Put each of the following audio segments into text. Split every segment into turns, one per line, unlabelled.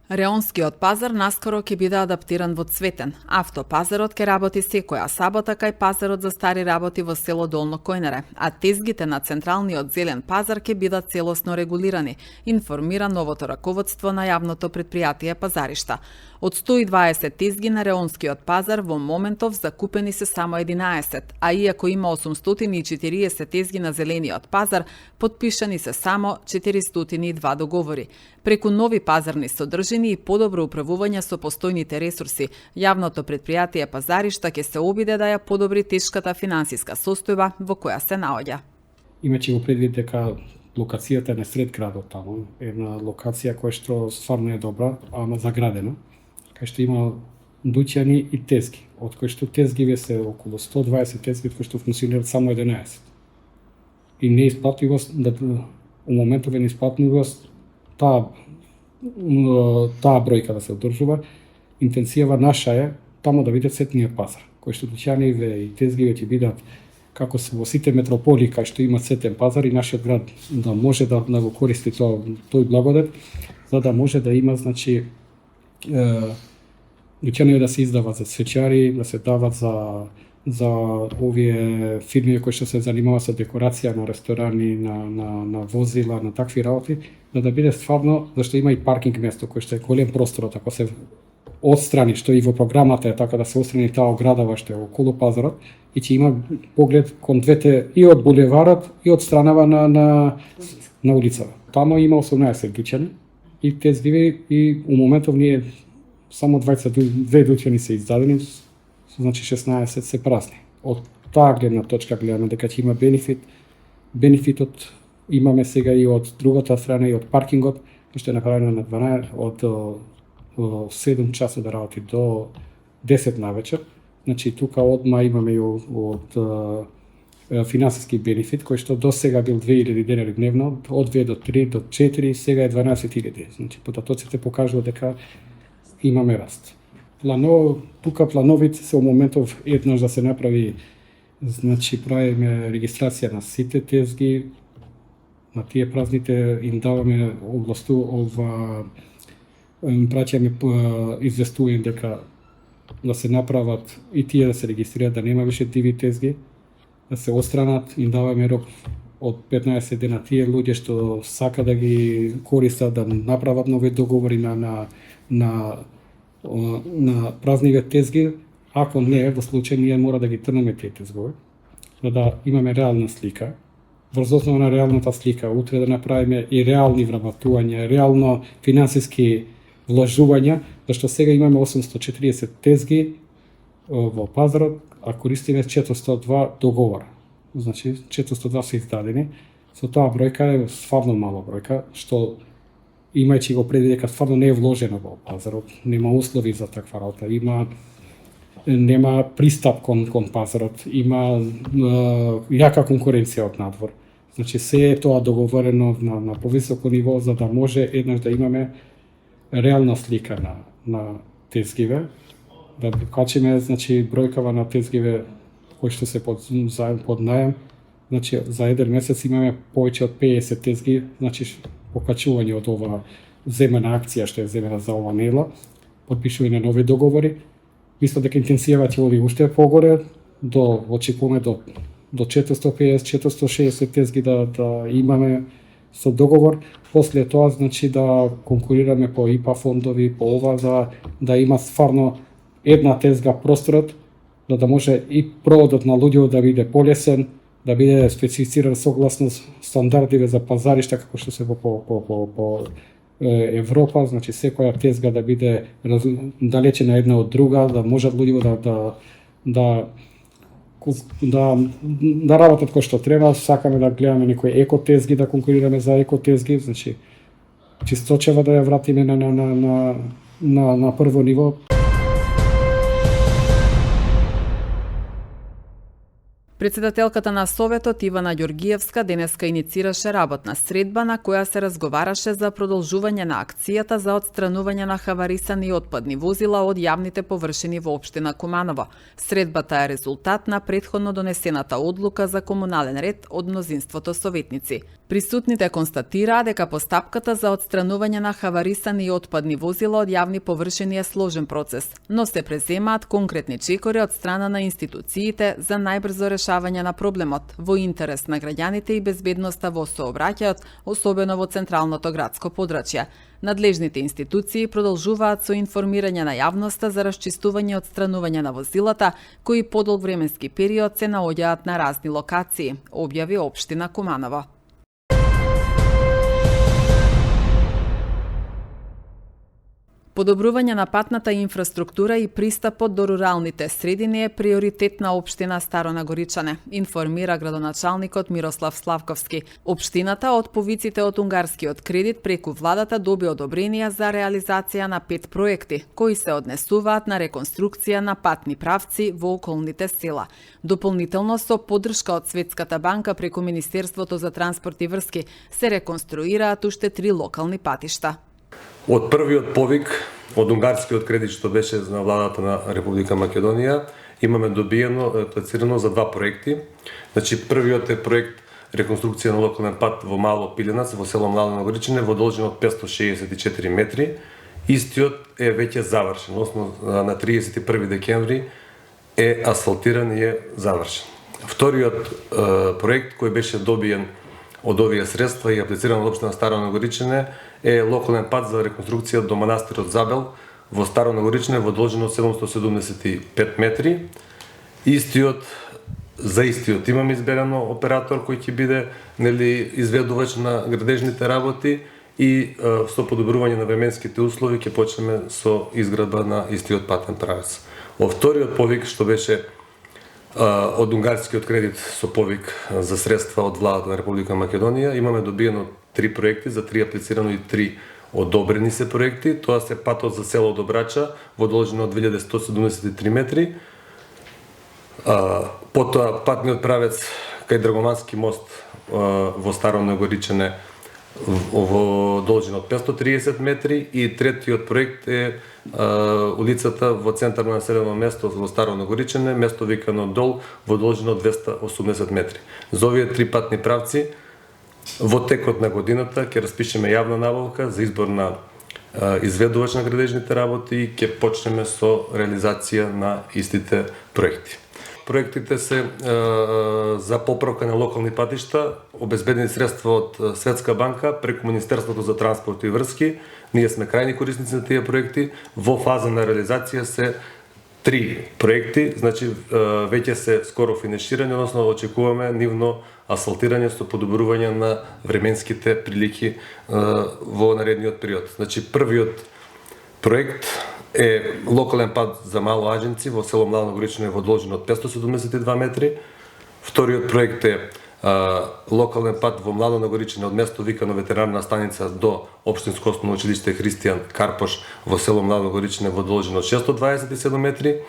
Реонскиот пазар наскоро ќе биде адаптиран во Цветен. Автопазарот ќе работи секоја сабота кај пазарот за стари работи во село Долно Којнере, а тезгите на централниот зелен пазар ќе бидат целосно регулирани, информира новото раководство на јавното предпријатие Пазаришта. Од 120 тезги на Реонскиот пазар во моментов закупени се само 11, а иако има 840 тезги на зелениот пазар, потпишани се само 402 договори. Преку нови пазарни содржини и подобро управување со постојните ресурси, јавното предпријатие Пазаришта ќе се обиде да ја подобри тешката финансиска состојба во која се наоѓа.
Имајќи го предвид дека локацијата е на сред градот таму, една локација која што стварно е добра, ама заградена, кај што има дуќани и тезги, од кои што тезгиве се околу 120 тезги, кои што функционираат само 11. И неисплатливост, у моментов е неисплатливост, таа бројка да се одржува, интенцијава наша е таму да биде цветниот пазар, кој што дуќаниве и тезгиве ќе бидат како се во сите метрополии кај што има цветен пазар и нашиот град да може да го користи тој благодет, за да може да има, значи, дуќанови да се издават за свечари, да се дават за овие фирми кои што се занимаваат со декорација на ресторани, на возила, на такви работи, да биде стварно, зашто има и паркинг место кој што е голем просторот, ако се отстрани, што и во програмата е така да се отстрани таа оградава што е околу пазарот и ќе има поглед кон двете и од булеварот и од странава на улицата. Таму има 18 дуќани и тезгиви и у моментов ние само 22 дуќани се издадени, значи 16 се празни. Од таа гледна точка гледаме дека ќе има бенефитот имаме сега и од другата страна и од паркингот, што е направено на 12 од 7 часот да работи до 10 навечер. Значи тука одма имаме и од финансиски бенефит кој што до сега бил 2000 денари дневно, од 2 до 3 до 4, сега е 12.000. Значи потатоците покажува дека имаме раст. Тука плановите се во моментов еднаш да се направи, значи правиме регистрација на сите тезги, на тие празните им даваме праќаме известување дека да се направат и тие да се регистрираат, да нема више диви тезги, да се отстранат, им даваме рок од 15 дена тие луѓе што сака да ги користат, да направат нови договори на празниве тезги, ако не, во случај ние мора да ги трнеме тие тезгови, за да имаме реална слика. Врз основа на реалната слика, утре да направиме и реални вработувања, реално финансиски вложувања, зашто сега имаме 840 тезги во пазарот, а користиме 402 договора. Значи 402 се издадени. Со таа бројка е стварно мала бројка, што имајќи го предвид дека стварно не е вложено во пазарот, нема услови за таква работа, нема пристап кон пазарот, има јака конкуренција од надвор. Значи се е тоа договорено на повисоко ниво за да може еднаш да имаме реална слика на тезгиве, да покачиме, значи, бројкава на тезгиве кои што се под најам. Значи за еден месец имаме повеќе од 50 тезги, значи покачување од ова земена акција што е земена за ова недела, потпишување на нови договори. Мислам дека интенцијава ќе оди уште погоре, очекуваме до 450-460 тезги да имаме со договор. После тоа, значи, да конкурираме по ИПА фондови, по ова, за да има стварно една тезга просторот, да може и проводот на луѓето да биде полесен, да биде специфициран согласно стандардиве за пазаришта, како што се по Европа, значи секоја тезга да биде далечена една од друга, да можат луѓето да работат кој што треба. Сакаме да гледаме некои еко тезги, да конкурираме за еко тезги, значи чисточева да ја вратиме на прво ниво.
Председателката на Советот Ивана Ѓоргиевска денеска иницираше работна средба на која се разговараше за продолжување на акцијата за отстранување на хаварисани отпадни возила од јавните површини во општина Куманово. Средбата е резултат на претходно донесената одлука за комунален ред од мнозинството советници. Присутните констатираа дека постапката за отстранување на хаварисани и отпадни возила од јавни површини е сложен процес, но се преземаат конкретни чекори од страна на институциите за најбрзо решавање на проблемот во интерес на граѓаните и безбедноста во сообраќајот, особено во централното градско подрачје. Надлежните институции продолжуваат со информирање на јавноста за расчистување и отстранување на возилата кои подолг временски период се наоѓаат на разни локации, објави општина Куманово. Подобрување на патната инфраструктура и пристапот до руралните средини е приоритет на општина Старо Нагоричане, информира градоначалникот Мирослав Славковски. Општината од повиците од унгарскиот кредит преку владата доби одобренија за реализација на 5 проекти, кои се однесуваат на реконструкција на патни правци во околните села. Дополнително со поддршка од Светската банка преку Министерството за транспорт и врски се реконструираат уште 3 локални патишта.
Од првиот повик од унгарскиот кредит што беше на владата на Република Македонија, имаме добиено аплицирано за 2 проекти. Значи првиот е проект реконструкција на локален пат во Мало Пиленац во село Млада Нагоричане во должина од 564 метри. Истиот е веќе завршен, односно на 31 декември е асфалтиран и е завршен. Вториот проект кој беше добиен од овие средства и аплициран од општина Старо Нагоричане е локален пат за реконструкција до манастирот Забел во Старо Нагоричане во должина од 775 метри. За истиот имаме изберано оператор кој ќе биде изведувач на градежните работи и со подобрување на временските услови ќе почнеме со изградба на истиот патен правец. Во вториот повик што беше од унгарскиот кредит со повик за средства од владата на Република Македонија, имаме добиено 3 проекти, за 3 аплицирано и 3 одобрени се проекти. Тоа се патот за село Добрача во должина од 2173 метри. Потоа патниот правец кај Драгомански мост во Старо Нагоричане во должина од 530 метри и третиот проект е улицата во центарно населено место во Старо Нагоричане, место викано Дол во должина од 280 метри. За овие 3 патни правци во текот на годината ќе распишеме јавна набавка за избор на изведувач на градежните работи и ќе почнеме со реализација на истите проекти. Проектите се за поправка на локални патишта, обезбедени средства од Светска банка преку Министерството за транспорт и врски. Ние сме крајни корисници на тие проекти. Во фаза на реализација се 3 проекти, значи веќе се скоро финиширани, односно очекуваме нивно асфалтирање со подобрување на временските прилики во наредниот период. Значи првиот проект е локален пат за Мало Аџенци во село Млада Нагоричане во должина од 572 метри. Вториот проект е локален пат во Младо Нагоричане од место викано ветеринарна станица до Општинско основно училиште Христијан Карпош во село Младо Нагоричане во должина од 627 метри.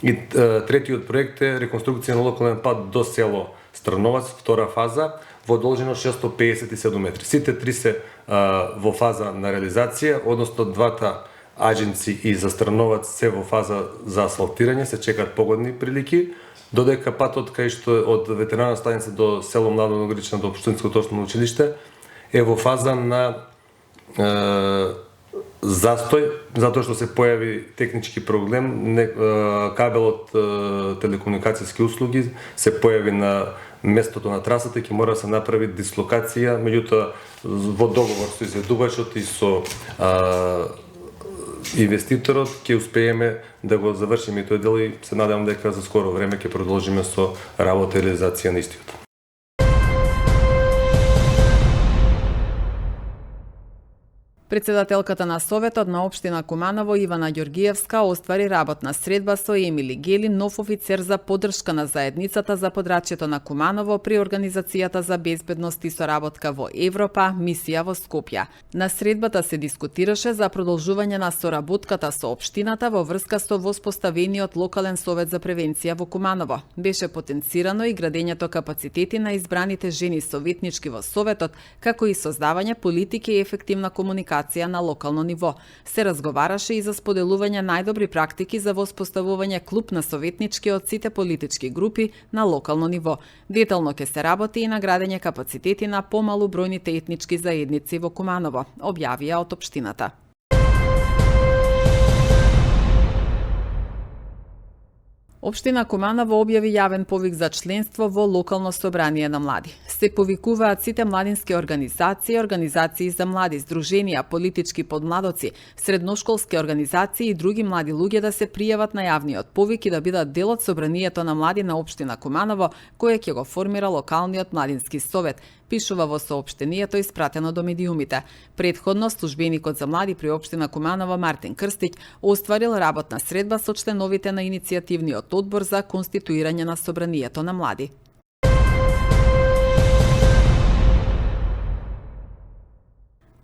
И третиот проект е реконструкција на локален пат до село Страновац, втора фаза, во должина од 657 метри. Сите 3 се во фаза на реализација, односно двата Аџенци и за Страновац се во фаза за асфалтирање, се чекаат погодни прилики, додека патот кај што од ветеринарна станица до село Младо Нагоричане до Општинското основно училиште е во фаза на застој, затоа што се појави технички проблем, кабелот телекомуникацијски услуги се појави на местото на трасата, ќе мора да се направи дислокација, меѓутоа во договор со изведувачот и со инвеститорот ќе успееме да го завршиме тој дел и се надевам дека за скоро време ќе продолжиме со работа и реализација на истиот.
Председателката на Советот на општина Куманово Ивана Ѓоргиевска оствари работна средба со Емили Гели, нов офицер за поддршка на заедницата за подрачјето на Куманово при Организацијата за безбедност и соработка во Европа, мисија во Скопје. На средбата се дискутираше за продолжување на соработката со општината во врска со воспоставениот локален совет за превенција во Куманово. Беше потенцирано и градењето капацитети на избраните жени советнички во Советот, како и создавање политики и ефективна комуникација комуникација на локално ниво. Се разговараше и за споделување најдобри практики за воспоставување клуб на советнички од сите политички групи на локално ниво. Детално ќе се работи и на градење капацитети на помалу бројните етнички заедници во Куманово, објавија од општината. Општина Куманово објави јавен повик за членство во локално собрание на млади. Се повикуваат сите младински организации, организации за млади, здруженија, политички подмладоци, средношколски организации и други млади луѓе да се пријават на јавниот повик и да бидат дел од собранието на млади на општина Куманово, кое ќе го формира локалниот младински совет, пишува во соопштението испратено до медиумите. Претходно, службеникот за млади при општина Куманово Мартин Крстиќ остварил работна средба со членовите на иницијативниот одбор за конституирање на собранието на млади.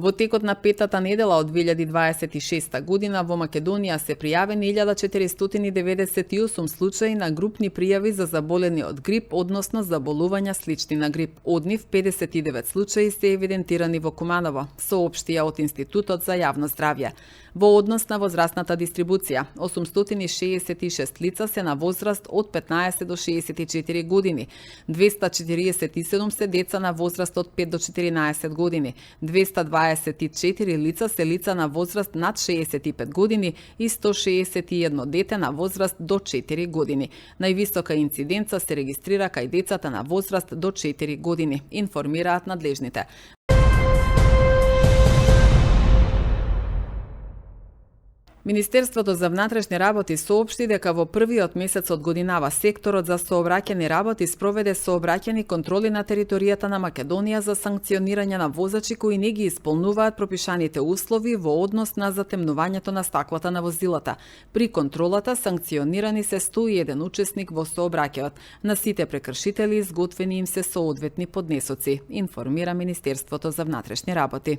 Во текот на петата недела од 2026 година во Македонија се пријавени 1498 случаи на групни пријави за заболени од грип, односно заболувања слични на грип. Од нив 59 случаи се евидентирани во Куманово, соопштија од Институтот за јавно здравје. Во однос на возрастната дистрибуција, 866 лица се на возраст од 15 до 64 години, 247 се деца на возраст од 5 до 14 години, 224 лица се лица на возраст над 65 години и 161 дете на возраст до 4 години. Највисока инциденца се регистрира кај децата на возраст до 4 години, информираат надлежните. Министерството за внатрешни работи соопшти дека во првиот месец од годинава секторот за сообраќајни работи спроведе сообраќајни контроли на територијата на Македонија за санкционирање на возачи кои не ги исполнуваат пропишаните услови во однос на затемнувањето на стаклата на возилата. При контролата санкционирани се 101 учесник во сообраќајот. На сите прекршители изготвени им се соодветни поднесоци, информира Министерството за внатрешни работи.